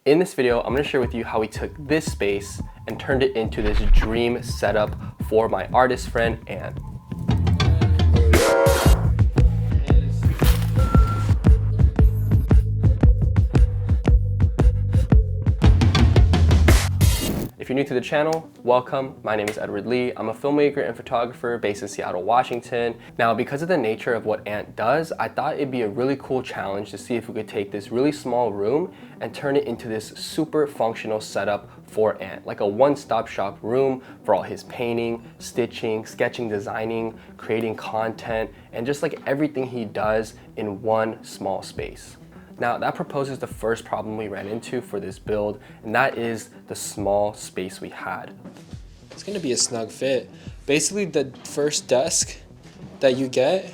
In this video, I'm gonna share with you how we took this space and turned it into this dream setup for my artist friend, Ant. If you're new to the channel, welcome. My name is Edward Lee. I'm a filmmaker and photographer based in Seattle, Washington. Now, because of the nature of what Ant does, I thought it'd be a really cool challenge to see if we could take this really small room and turn it into this super functional setup for Ant, like a one-stop shop room for all his painting, stitching, sketching, designing, creating content, and just like everything he does in one small space. Now that proposes the first problem we ran into for this build, and that is the small space we had. It's gonna be a snug fit. Basically the first desk that you get,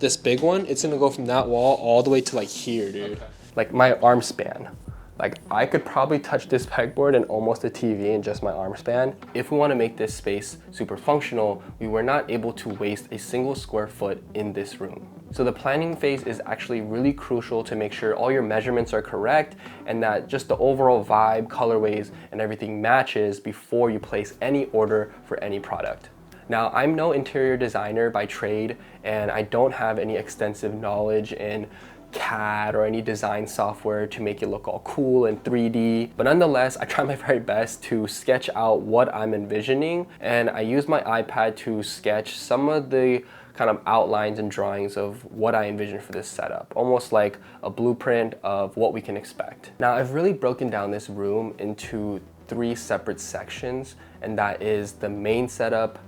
this big one, it's gonna go from that wall all the way to like here, dude. Okay. Like my arm span. Like I could probably touch this pegboard and almost a TV in just my arm span. If we want to make this space super functional, we were not able to waste a single square foot in this room. So the planning phase is actually really crucial to make sure all your measurements are correct and that just the overall vibe, colorways, and everything matches before you place any order for any product. Now, I'm no interior designer by trade, and I don't have any extensive knowledge in CAD or any design software to make it look all cool and 3D. But nonetheless, I try my very best to sketch out what I'm envisioning, and I use my iPad to sketch some of the kind of outlines and drawings of what I envision for this setup, almost like a blueprint of what we can expect. Now, I've really broken down this room into 3 separate sections, and that is the main setup,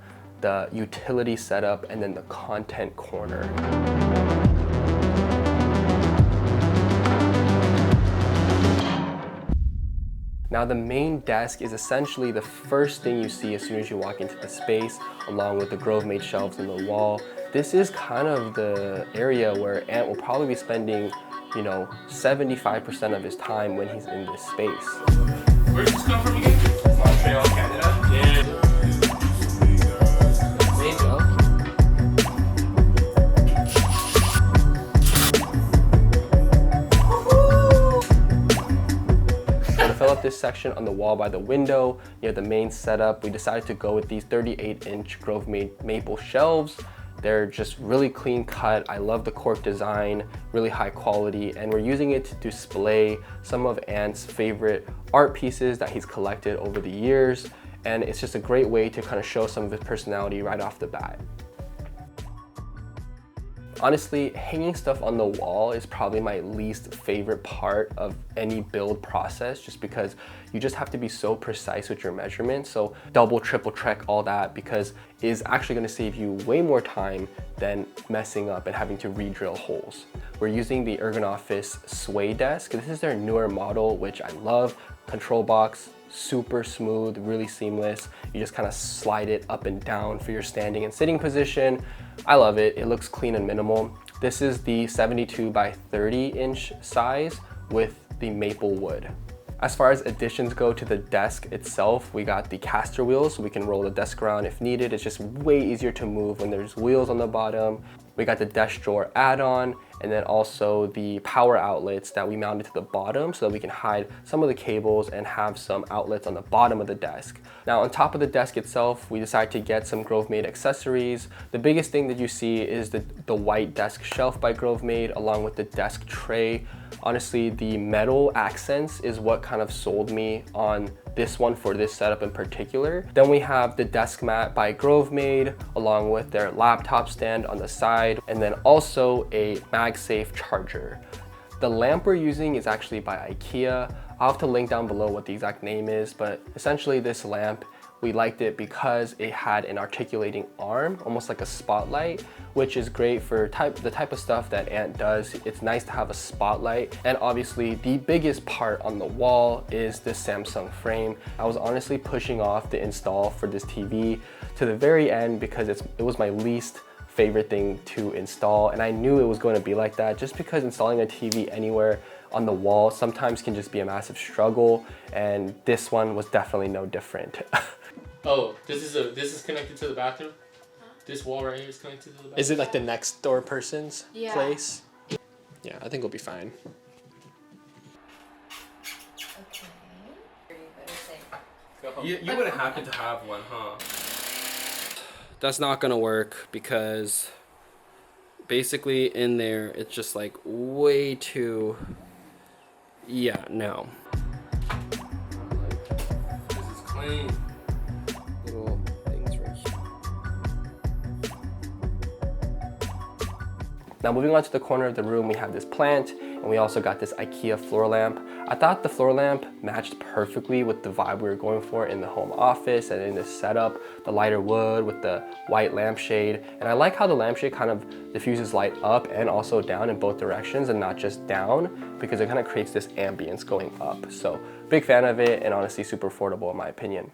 the utility setup, and then the content corner. Now the main desk is essentially the first thing you see as soon as you walk into the space, along with the Grovemade shelves in the wall. This is kind of the area where Ant will probably be spending, 75% of his time when he's in this space. Where did this come from again? Montreal, Canada? Yeah. Fill up this section on the wall by the window near the main setup. We decided to go with these 38-inch Grovemade maple shelves. They're just really clean cut. I love the cork design, really high quality, and we're using it to display some of Ant's favorite art pieces that he's collected over the years, and it's just a great way to kind of show some of his personality right off the bat. Honestly, hanging stuff on the wall is probably my least favorite part of any build process, just because you just have to be so precise with your measurements. So double, triple check all that, because it is actually gonna save you way more time than messing up and having to re-drill holes. We're using the Ergonofis sway desk. This is their newer model, which I love. Control box, super smooth, really seamless. You just kind of slide it up and down for your standing and sitting position. I love it. It looks clean and minimal. This is the 72 by 30-inch size with the maple wood. As far as additions go to the desk itself, we got the caster wheels so we can roll the desk around if needed. It's just way easier to move when there's wheels on the bottom. We got the desk drawer add-on, and then also the power outlets that we mounted to the bottom so that we can hide some of the cables and have some outlets on the bottom of the desk. Now on top of the desk itself, we decided to get some Grovemade accessories. The biggest thing that you see is the white desk shelf by Grovemade along with the desk tray. Honestly, the metal accents is what kind of sold me on this one for this setup in particular. Then we have the desk mat by Grovemade along with their laptop stand on the side, and then also a MagSafe charger. The lamp we're using is actually by IKEA. I'll have to link down below what the exact name is, but essentially this lamp, we liked it because it had an articulating arm, almost like a spotlight, which is great for the type of stuff that Ant does. It's nice to have a spotlight. And obviously the biggest part on the wall is the Samsung frame. I was honestly pushing off the install for this TV to the very end because it was my least favorite thing to install, and I knew it was going to be like that just because installing a TV anywhere on the wall sometimes can just be a massive struggle, and this one was definitely no different. Oh, this is connected to the bathroom? Huh? This wall right here is connected to the bathroom? Is it like the next door person's place? Yeah, I think we'll be fine. Okay. You wouldn't happen to have one, huh? That's not gonna work because basically in there it's just like way too, yeah, no. This is clean. Little things right here. Now moving on to the corner of the room, we have this plant, and we also got this IKEA floor lamp. I thought the floor lamp matched perfectly with the vibe we were going for in the home office and in this setup, the lighter wood with the white lampshade. And I like how the lampshade kind of diffuses light up and also down in both directions and not just down, because it kind of creates this ambience going up. So big fan of it, and honestly super affordable in my opinion.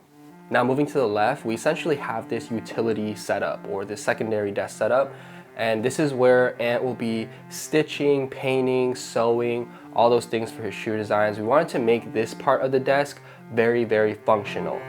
Now moving to the left, we essentially have this utility setup or this secondary desk setup. And this is where Ant will be stitching, painting, sewing, all those things for his shoe designs. We wanted to make this part of the desk very, very functional.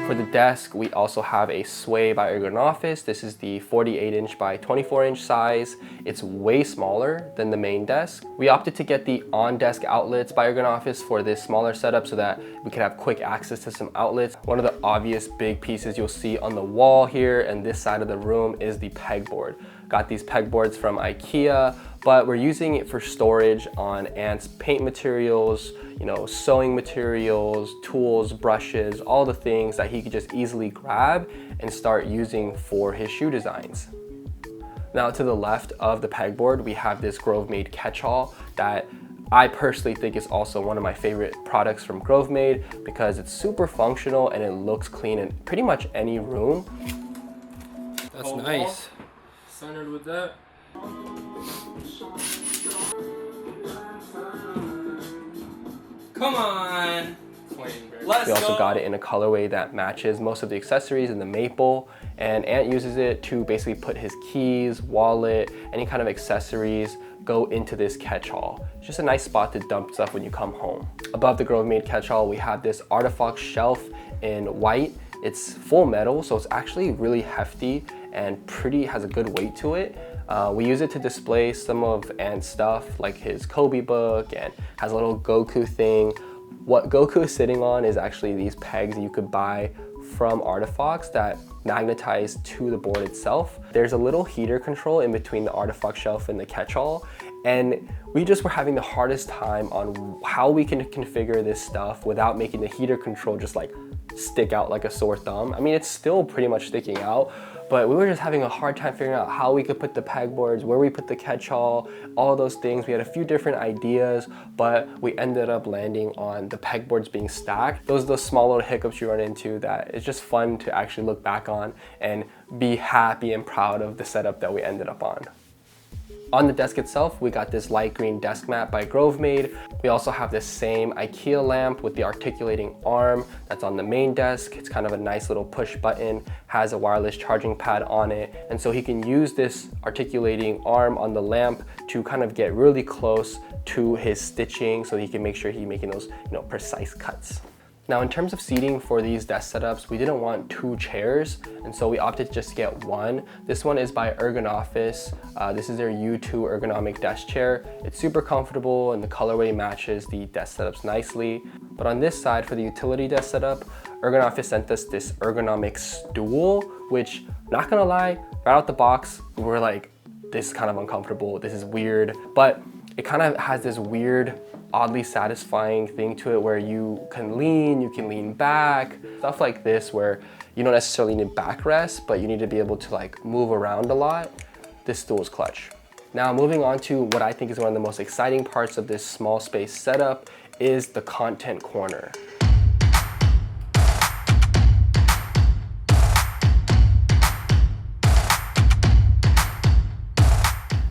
For the desk, we also have a sway by Ergonofis. This is the 48-inch by 24-inch size. It's way smaller than the main desk. We opted to get the on-desk outlets by Ergonofis for this smaller setup so that we could have quick access to some outlets. One of the obvious big pieces you'll see on the wall here and this side of the room is the pegboard. Got these pegboards from IKEA, but we're using it for storage on Ant's paint materials, sewing materials, tools, brushes, all the things that he could just easily grab and start using for his shoe designs. Now to the left of the pegboard, we have this Grovemade catch-all that I personally think is also one of my favorite products from Grovemade because it's super functional and it looks clean in pretty much any room. That's nice. Centered with that. Come on. We also got it in a colorway that matches most of the accessories in the maple, and Ant uses it to basically put his keys, wallet, any kind of accessories go into this catch-all. It's just a nice spot to dump stuff when you come home. Above the Grovemade catch-all, we have this artifact shelf in white. It's full metal, so it's actually really hefty and has a good weight to it. We use it to display some of Ant's stuff, like his Kobe book, and has a little Goku thing. What Goku is sitting on is actually these pegs that you could buy from Artifacts that magnetize to the board itself. There's a little heater control in between the artifact shelf and the catch-all, and we just were having the hardest time on how we can configure this stuff without making the heater control just like stick out like a sore thumb. I mean, it's still pretty much sticking out, but we were just having a hard time figuring out how we could put the pegboards, where we put the catch-all, all those things. We had a few different ideas, but we ended up landing on the pegboards being stacked. Those are the small little hiccups you run into that it's just fun to actually look back on and be happy and proud of the setup that we ended up on. On the desk itself, we got this light green desk mat by Grovemade. We also have this same IKEA lamp with the articulating arm that's on the main desk. It's kind of a nice little push button, has a wireless charging pad on it. And so he can use this articulating arm on the lamp to kind of get really close to his stitching so he can make sure he's making those precise cuts. Now in terms of seating for these desk setups, we didn't want 2 chairs, and so we opted just to get one. This one is by Ergonofis. This is their U2 ergonomic desk chair. It's super comfortable and the colorway matches the desk setups nicely. But on this side, for the utility desk setup, Ergonofis sent us this ergonomic stool, which, not gonna lie, right out the box, we were like, this is kind of uncomfortable, this is weird, but it kind of has this weird, oddly satisfying thing to it where you can lean back, stuff like this where you don't necessarily need backrest, but you need to be able to like move around a lot. This stool is clutch. Now moving on to what I think is one of the most exciting parts of this small space setup is the content corner.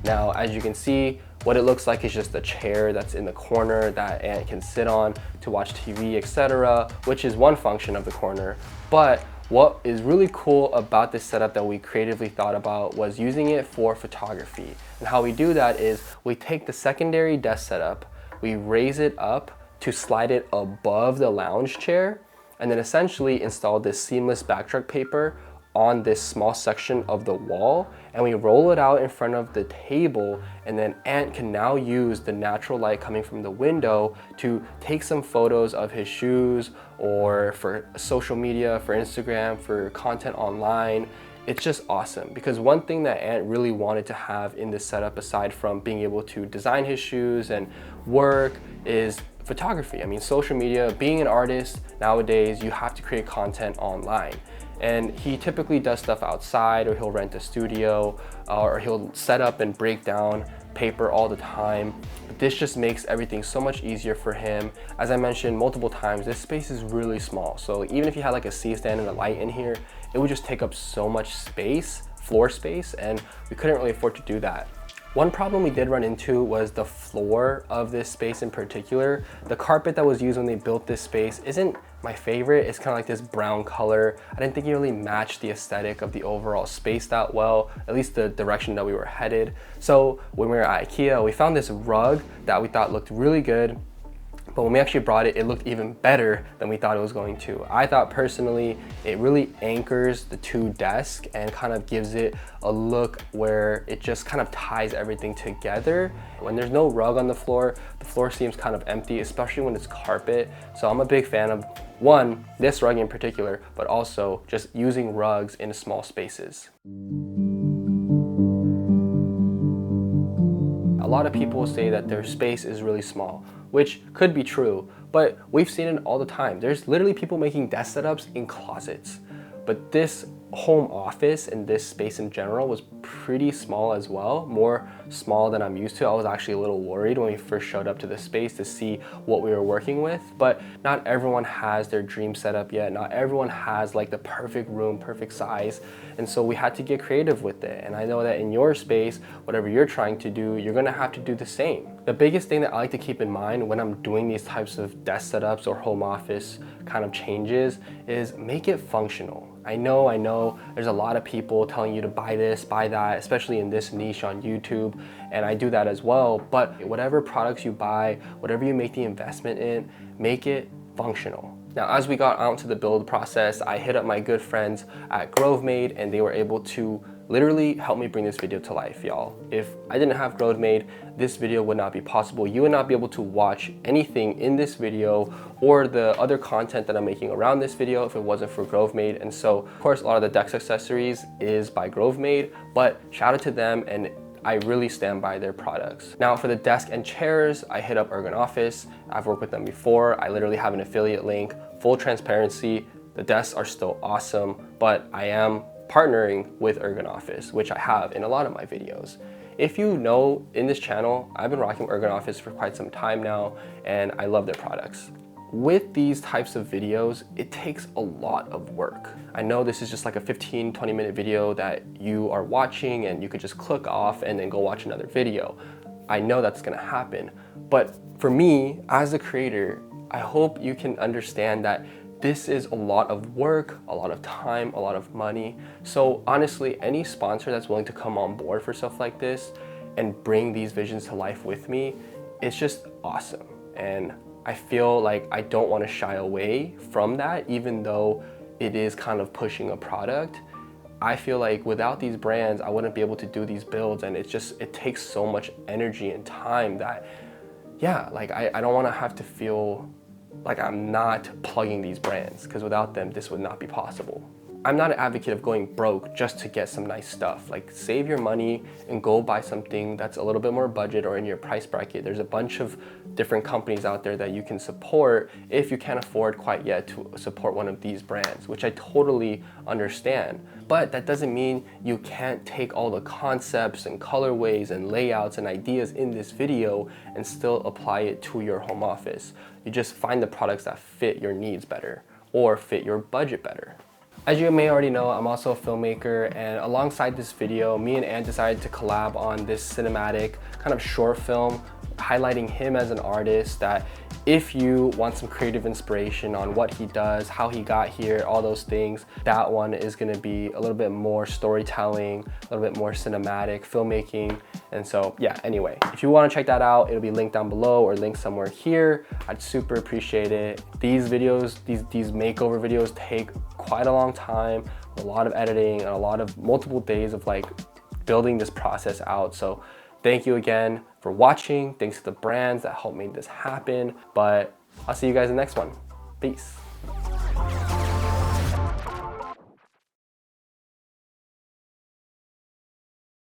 Now, as you can see, what it looks like is just a chair that's in the corner that Ant can sit on to watch TV, etc., which is one function of the corner. But what is really cool about this setup that we creatively thought about was using it for photography. And how we do that is we take the secondary desk setup, we raise it up to slide it above the lounge chair, and then essentially install this seamless backdrop paper on this small section of the wall, and we roll it out in front of the table, and then Ant can now use the natural light coming from the window to take some photos of his shoes, or for social media, for Instagram, for content online. It's just awesome, because one thing that Ant really wanted to have in this setup, aside from being able to design his shoes and work, is photography. I mean, social media, being an artist nowadays, you have to create content online. And he typically does stuff outside, or he'll rent a studio, or he'll set up and break down paper all the time. But this just makes everything so much easier for him. As I mentioned multiple times, this space is really small. So even if you had like a C-stand and a light in here, it would just take up so much space, floor space, and we couldn't really afford to do that. One problem we did run into was the floor of this space in particular. The carpet that was used when they built this space isn't my favorite. It's kind of like this brown color. I didn't think it really matched the aesthetic of the overall space that well, at least the direction that we were headed. So when we were at IKEA, we found this rug that we thought looked really good. But when we actually brought it, it looked even better than we thought it was going to. I thought personally, it really anchors the two desks and kind of gives it a look where it just kind of ties everything together. When there's no rug on the floor seems kind of empty, especially when it's carpet. So I'm a big fan of, one, this rug in particular, but also just using rugs in small spaces. A lot of people say that their space is really small, which could be true, but we've seen it all the time. There's literally people making desk setups in closets. But this home office and this space in general was pretty small as well, more small than I'm used to. I was actually a little worried when we first showed up to the space to see what we were working with, but not everyone has their dream setup yet. Not everyone has like the perfect room, perfect size. And so we had to get creative with it. And I know that in your space, whatever you're trying to do, you're gonna have to do the same. The biggest thing that I like to keep in mind when I'm doing these types of desk setups or home office kind of changes is make it functional. I know there's a lot of people telling you to buy this, buy that, especially in this niche on YouTube, and I do that as well. But whatever products you buy, whatever you make the investment in, make it functional. Now, as we got out into the build process, I hit up my good friends at Grovemade, and they were able to literally help me bring this video to life, y'all. If I didn't have Grovemade, this video would not be possible. You would not be able to watch anything in this video or the other content that I'm making around this video if it wasn't for Grovemade. And so, of course, a lot of the desk accessories is by Grovemade, but shout out to them, and I really stand by their products. Now for the desk and chairs, I hit up Ergonofis. I've worked with them before. I literally have an affiliate link. Full transparency, the desks are still awesome, but I am partnering with Ergonofis, which I have in a lot of my videos. If you know, in this channel, I've been rocking Ergonofis for quite some time now, and I love their products. With these types of videos, it takes a lot of work. I know this is just like a 15-20 minute video that you are watching and you could just click off and then go watch another video. I know that's gonna happen. But for me, as a creator, I hope you can understand that this is a lot of work, a lot of time, a lot of money. So honestly, any sponsor that's willing to come on board for stuff like this and bring these visions to life with me, it's just awesome. And I feel like I don't want to shy away from that, even though it is kind of pushing a product. I feel like without these brands, I wouldn't be able to do these builds, and it takes so much energy and time that, yeah, like I don't want to have to feel like I'm not plugging these brands, because without them, this would not be possible. I'm not an advocate of going broke just to get some nice stuff. Like, save your money and go buy something that's a little bit more budget or in your price bracket. There's a bunch of different companies out there that you can support if you can't afford quite yet to support one of these brands, which I totally understand. But that doesn't mean you can't take all the concepts and colorways and layouts and ideas in this video and still apply it to your home office. You just find the products that fit your needs better or fit your budget better. As you may already know, I'm also a filmmaker, and alongside this video, me and Ant decided to collab on this cinematic kind of short film highlighting him as an artist, that if you want some creative inspiration on what he does, how he got here, all those things, that one is gonna be a little bit more storytelling, a little bit more cinematic filmmaking. And so yeah, anyway, if you wanna check that out, it'll be linked down below or linked somewhere here. I'd super appreciate it. These videos, these makeover videos take quite a long time, a lot of editing and a lot of multiple days of like building this process out. So thank you again for watching. Thanks to the brands that helped make this happen. But I'll see you guys in the next one. Peace.